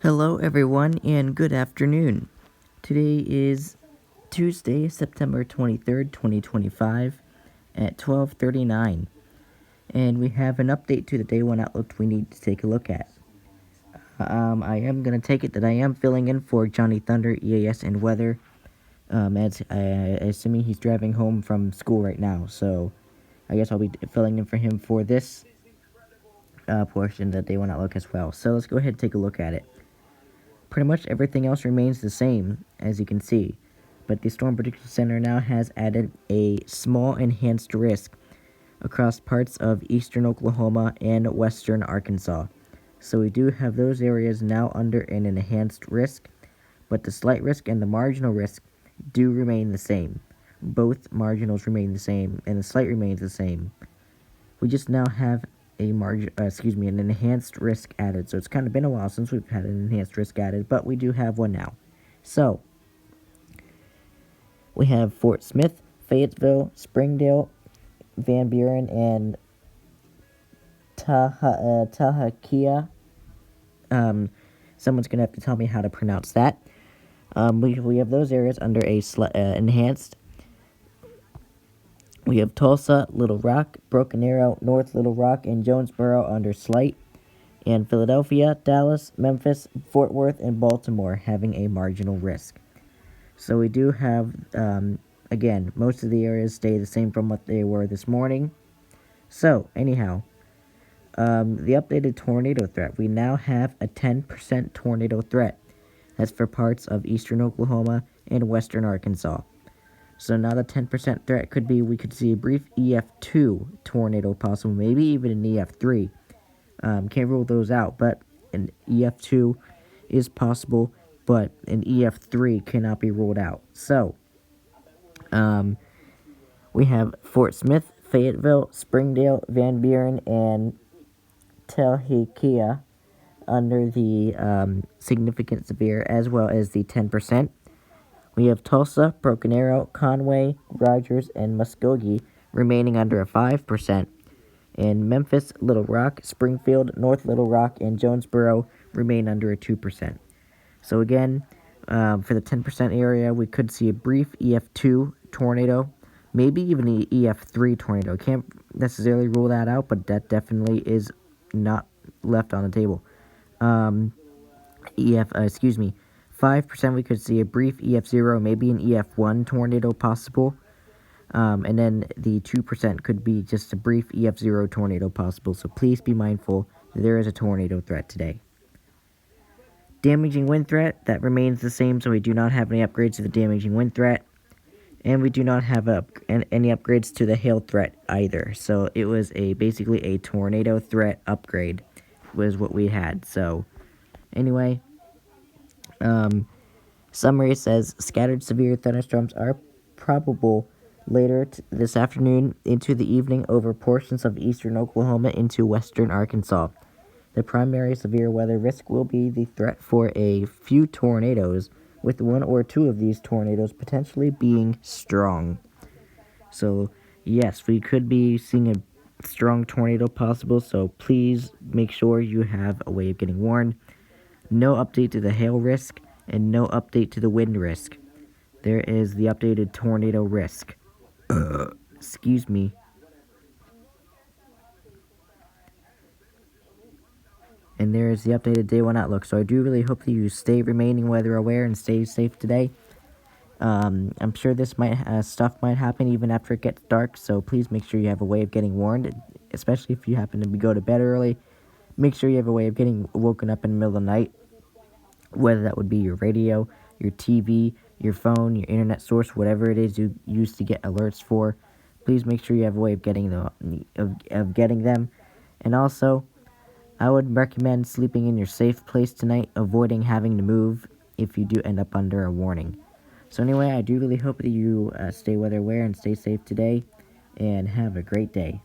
Hello everyone and good afternoon. Today is Tuesday, September 23rd, 2025 at 12:39, and we have an update to the Day 1 Outlook we need to take a look at. I am going to take it that I am filling in for Johnny Thunder, EAS, and weather, as assuming he's driving home from school right now, so I guess I'll be filling in for him for this portion of the Day 1 Outlook as well. So let's go ahead and take a look at it. Pretty much everything else remains the same, as you can see, but the Storm Prediction Center now has added a small enhanced risk across parts of eastern Oklahoma and western Arkansas. So we do have those areas now under an enhanced risk, but the slight risk and the marginal risk do remain the same. Both marginals remain the same, and the slight remains the same. We just now have an enhanced risk added. So it's kind of been a while since we've had an enhanced risk added, but we do have one now. So we have Fort Smith, Fayetteville, Springdale, Van Buren, and Tahakea. Someone's gonna have to tell me how to pronounce that. We have those areas under a enhanced. We have Tulsa, Little Rock, Broken Arrow, North Little Rock, and Jonesboro under slight, and Philadelphia, Dallas, Memphis, Fort Worth, and Baltimore having a marginal risk. So we do have, again, most of the areas stay the same from what they were this morning. So, anyhow, the updated tornado threat. We now have a 10% tornado threat. That's for parts of eastern Oklahoma and western Arkansas. So now the 10% threat could be we could see a brief EF2 tornado possible, maybe even an EF3. Can't rule those out, but an EF2 is possible, but an EF3 cannot be ruled out. So, we have Fort Smith, Fayetteville, Springdale, Van Buren, and Tahakea under the significant severe, as well as the 10%. We have Tulsa, Broken Arrow, Conway, Rogers, and Muskogee remaining under a 5%, and Memphis, Little Rock, Springfield, North Little Rock, and Jonesboro remain under a 2%. So again, for the 10% area, we could see a brief EF2 tornado, maybe even an EF3 tornado. Can't necessarily rule that out, but that definitely is not left on the table. 5% we could see a brief EF0, maybe an EF1 tornado possible. And then the 2% could be just a brief EF0 tornado possible. So please be mindful that there is a tornado threat today. Damaging wind threat, that remains the same, so we do not have any upgrades to the damaging wind threat. And we do not have any upgrades to the hail threat either. So it was basically a tornado threat upgrade was what we had. So anyway, summary says scattered severe thunderstorms are probable later this afternoon into the evening over portions of eastern Oklahoma into western Arkansas. The primary severe weather risk will be the threat for a few tornadoes, with one or two of these tornadoes potentially being strong. So, yes, we could be seeing a strong tornado possible, so please make sure you have a way of getting warned. No update to the hail risk, and no update to the wind risk. There is the updated tornado risk. Excuse me. And there is the updated Day 1 Outlook. So I do really hope that you stay remaining weather aware and stay safe today. I'm sure this stuff might happen even after it gets dark, so please make sure you have a way of getting warned, especially if you happen to go to bed early. Make sure you have a way of getting woken up in the middle of the night, whether that would be your radio, your TV, your phone, your internet source, whatever it is you use to get alerts for. Please make sure you have a way of getting them. And also, I would recommend sleeping in your safe place tonight, avoiding having to move if you do end up under a warning. So anyway, I do really hope that you stay weather aware and stay safe today, and have a great day.